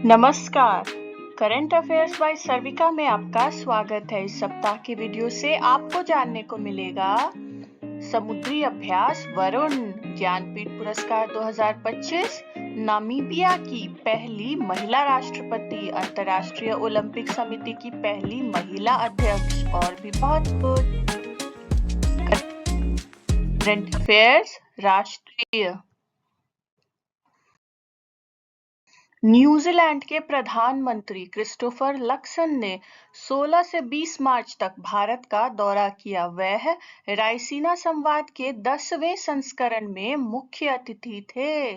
नमस्कार। Current affairs bye सर्विका में आपका स्वागत है। इस सप्ताह के वीडियो से आपको जानने को मिलेगा समुद्री अभ्यास वरुण, ज्ञानपीठ पुरस्कार 2025, नामीबिया की पहली महिला राष्ट्रपति, अंतर्राष्ट्रीय ओलंपिक समिति की पहली महिला अध्यक्ष और भी बहुत कुछ। करंट अफेयर्स राष्ट्रीय। न्यूजीलैंड के प्रधानमंत्री क्रिस्टोफर लक्सन ने 16 से 20 मार्च तक भारत का दौरा किया। वह रायसीना संवाद के 10वें संस्करण में मुख्य अतिथि थे।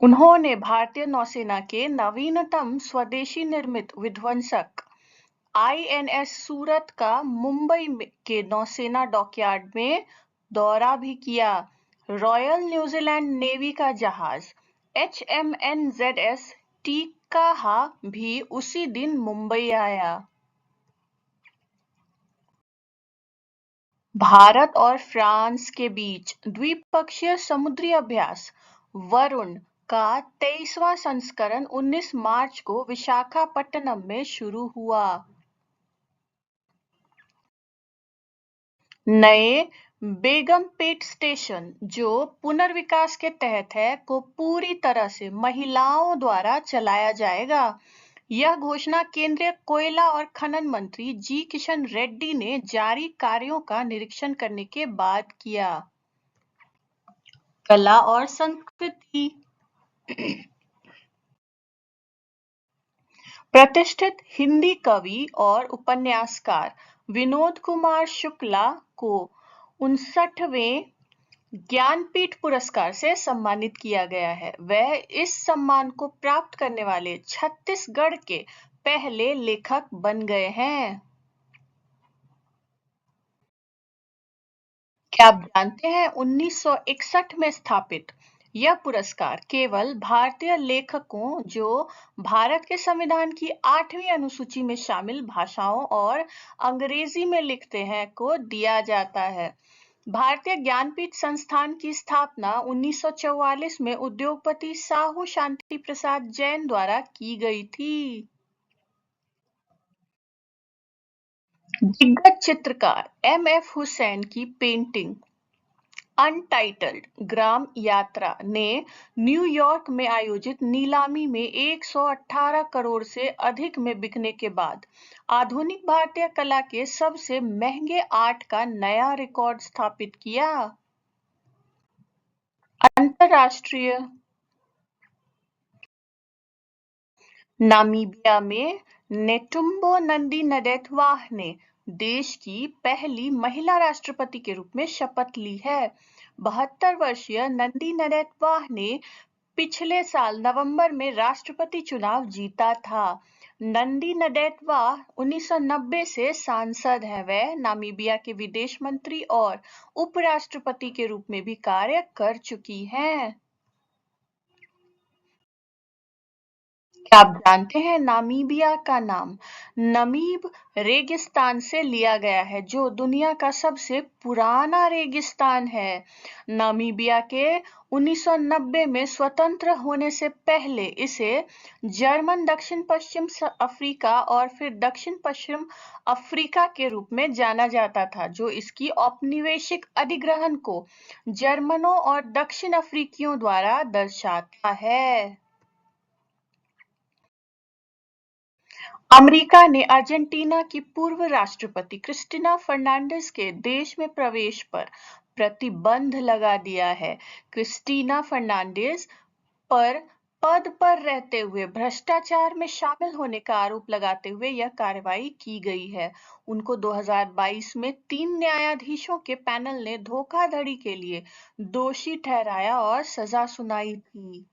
उन्होंने भारतीय नौसेना के नवीनतम स्वदेशी निर्मित विध्वंसक INS सूरत का मुंबई के नौसेना डॉकयार्ड में दौरा भी किया। रॉयल न्यूजीलैंड नेवी का जहाज HMNZS टीकाहा भी उसी दिन मुंबई आया। भारत और फ्रांस के बीच द्विपक्षीय समुद्री अभ्यास वरुण का 23वां संस्करण 19 मार्च को विशाखापट्टनम में शुरू हुआ। नए बेगमपेट स्टेशन, जो पुनर्विकास के तहत है, को पूरी तरह से महिलाओं द्वारा चलाया जाएगा। यह घोषणा केंद्रीय कोयला और खनन मंत्री जी किशन रेड्डी ने जारी कार्यों का निरीक्षण करने के बाद किया। कला और संस्कृति। प्रतिष्ठित हिंदी कवि और उपन्यासकार विनोद कुमार शुक्ला को 59वें ज्ञानपीठ पुरस्कार से सम्मानित किया गया है। वह इस सम्मान को प्राप्त करने वाले छत्तीसगढ़ के पहले लेखक बन गए हैं। क्या आप जानते हैं 1961 में स्थापित यह पुरस्कार केवल भारतीय लेखकों जो भारत के संविधान की 8वीं अनुसूची में शामिल भाषाओं और अंग्रेजी में लिखते हैं को दिया जाता है। भारतीय ज्ञानपीठ संस्थान की स्थापना 1944 में उद्योगपति साहू शांति प्रसाद जैन द्वारा की गई थी। दिग्गज चित्रकार MF हुसैन की पेंटिंग अनटाइटल्ड ग्राम यात्रा ने न्यूयॉर्क में आयोजित नीलामी में 118 करोड़ से अधिक में बिकने के बाद आधुनिक भारतीय कला के सबसे महंगे आर्ट का नया रिकॉर्ड स्थापित किया। अंतरराष्ट्रीय। नामीबिया में नेटुम्बो नंदी नदैत्वाह ने देश की पहली महिला राष्ट्रपति के रूप में शपथ ली है। 72 वर्षीय नंदी नदैत्वाह ने पिछले साल नवंबर में राष्ट्रपति चुनाव जीता था। नंदी नदैत्वाह 1990 से सांसद है। वह नामीबिया के विदेश मंत्री और उपराष्ट्रपति के रूप में भी कार्य कर चुकी हैं। क्या आप जानते हैं नामीबिया का नाम नमीब रेगिस्तान से लिया गया है, जो दुनिया का सबसे पुराना रेगिस्तान है। नामीबिया के 1990 में स्वतंत्र होने से पहले इसे जर्मन दक्षिण पश्चिम अफ्रीका और फिर दक्षिण पश्चिम अफ्रीका के रूप में जाना जाता था, जो इसकी औपनिवेशिक अधिग्रहण को जर्मनों और दक्षिण अफ्रीकियों द्वारा दर्शाता है। अमेरिका ने अर्जेंटीना की पूर्व राष्ट्रपति क्रिस्टिना फर्नांडिस के देश में प्रवेश पर प्रतिबंध लगा दिया है। क्रिस्टिना फर्नांडिस पर पद पर रहते हुए भ्रष्टाचार में शामिल होने का आरोप लगाते हुए यह कार्रवाई की गई है। उनको 2022 में 3 न्यायाधीशों के पैनल ने धोखाधड़ी के लिए दोषी ठहराया और सजा सुनाई थी।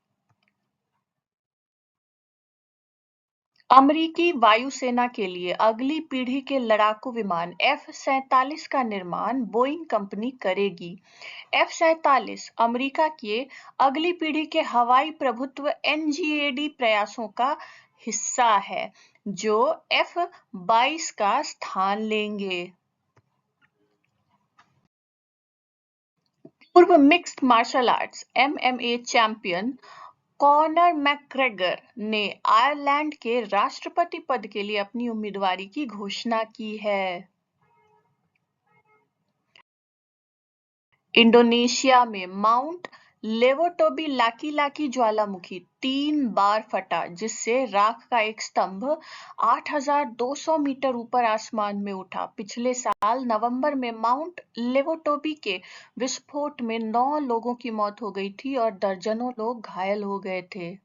अमेरिकी वायुसेना के लिए अगली पीढ़ी के लड़ाकू विमान F-47 का निर्माण बोइंग कंपनी करेगी। F-47 अमेरिका के अगली पीढ़ी के हवाई प्रभुत्व NGAD प्रयासों का हिस्सा है, जो F-22 का स्थान लेंगे। पूर्व mixed martial arts MMA champion Conor McGregor ने आयरलैंड के राष्ट्रपति पद के लिए अपनी उम्मीदवारी की घोषणा की है। इंडोनेशिया में माउंट लेवोटोबी लाकी-लाकी ज्वालामुखी 3 बार फटा, जिससे राख का एक स्तंभ 8,200 मीटर ऊपर आसमान में उठा। पिछले साल नवंबर में माउंट लेवोटोबी के विस्फोट में 9 लोगों की मौत हो गई थी और दर्जनों लोग घायल हो गए थे।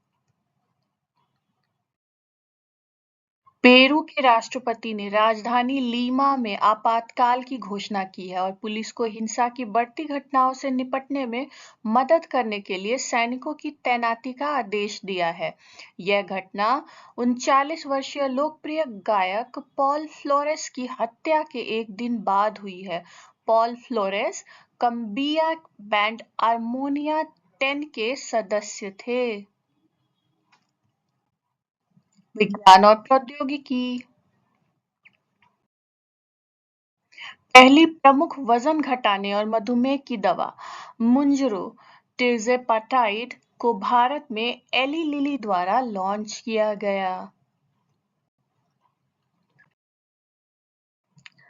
पेरू के राष्ट्रपति ने राजधानी लीमा में आपातकाल की घोषणा की है और पुलिस को हिंसा की बढ़ती घटनाओं से निपटने में मदद करने के लिए सैनिकों की तैनाती का आदेश दिया है। यह घटना 39 वर्षीय लोकप्रिय गायक पॉल फ्लोरेस की हत्या के एक दिन बाद हुई है। पॉल फ्लोरेस कम्बिया बैंड हारमोनिया 10 के सदस्य थे। विज्ञान और प्रौद्योगिकी। पहली प्रमुख वजन घटाने और मधुमेह की दवा मुंजरो टिर्ज़ेपाटाइड को भारत में एली लिली द्वारा लॉन्च किया गया।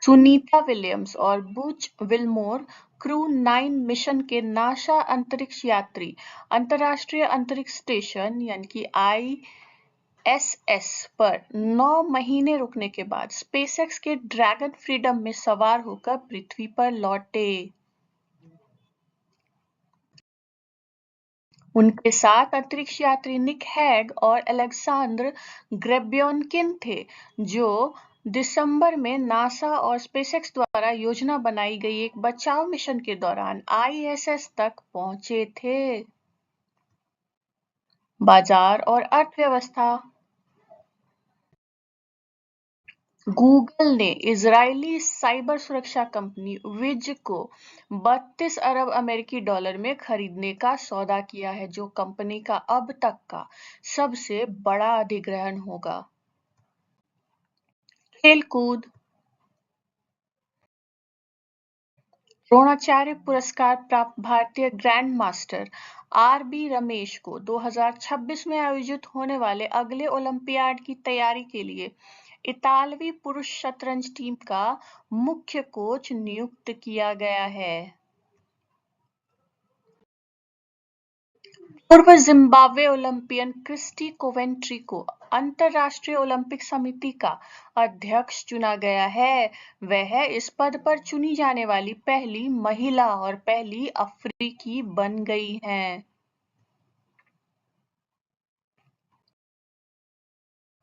सुनीता विलियम्स और बुच विल्मोर क्रू 9 मिशन के नासा अंतरिक्ष यात्री अंतर्राष्ट्रीय अंतरिक्ष स्टेशन ISS पर 9 महीने रुकने के बाद स्पेसएक्स के ड्रैगन फ्रीडम में सवार होकर पृथ्वी पर लौटे। उनके साथ अंतरिक्ष यात्री निक हैग और अलेक्सांद्र ग्रेब्योनकिन थे, जो दिसंबर में नासा और स्पेसएक्स द्वारा योजना बनाई गई एक बचाव मिशन के दौरान ISS तक पहुंचे थे। बाजार और अर्थव्यवस्था। गूगल ने इजरायली साइबर सुरक्षा कंपनी विज को 32 अरब अमेरिकी डॉलर में खरीदने का सौदा किया है, जो कंपनी का अब तक का सबसे बड़ा अधिग्रहण होगा। खेलकूद। द्रोणाचार्य पुरस्कार प्राप्त भारतीय ग्रैंड मास्टर RB रमेश को 2026 में आयोजित होने वाले अगले ओलंपियाड की तैयारी के लिए इतालवी पुरुष शतरंज टीम का मुख्य कोच नियुक्त किया गया है। पूर्व जिम्बाब्वे ओलंपियन क्रिस्टी कोवेंट्री को अंतरराष्ट्रीय ओलंपिक समिति का अध्यक्ष चुना गया है। वह इस पद पर चुनी जाने वाली पहली महिला और पहली अफ्रीकी बन गई हैं।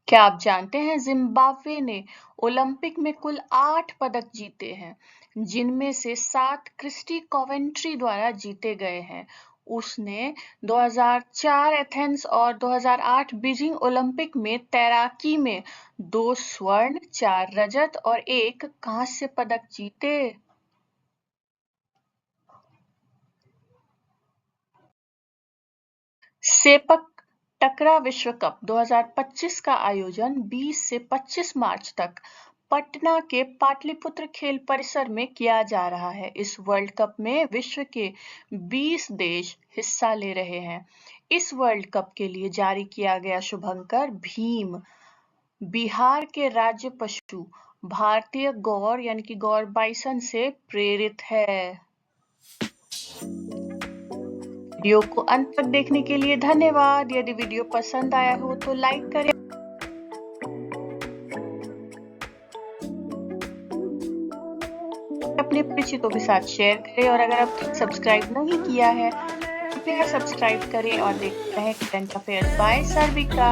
क्या आप जानते हैं जिम्बाब्वे ने ओलंपिक में कुल 8 पदक जीते हैं, जिनमें से 7 क्रिस्टी कोवेंट्री द्वारा जीते गए हैं। उसने 2004 एथेंस और 2008 बीजिंग ओलंपिक में तैराकी में 2 स्वर्ण, 4 रजत और 1 कांस्य पदक जीते। सेपक टकरा विश्व कप 2025 का आयोजन 20 से 25 मार्च तक पटना के पाटलिपुत्र खेल परिसर में किया जा रहा है। इस वर्ल्ड कप में विश्व के 20 देश हिस्सा ले रहे हैं। इस वर्ल्ड कप के लिए जारी किया गया शुभंकर भीम बिहार के राज्य पशु भारतीय गौर गौर बाइसन से प्रेरित है। वीडियो को अंत तक देखने के लिए धन्यवाद। यदि वीडियो पसंद आया हो तो लाइक करें, अपने परिचितों के साथ शेयर करें और अगर अब तक सब्सक्राइब नहीं किया है कृपया सब्सक्राइब करें और देखते रहें करंट अफेयर्स बाय सर्विका।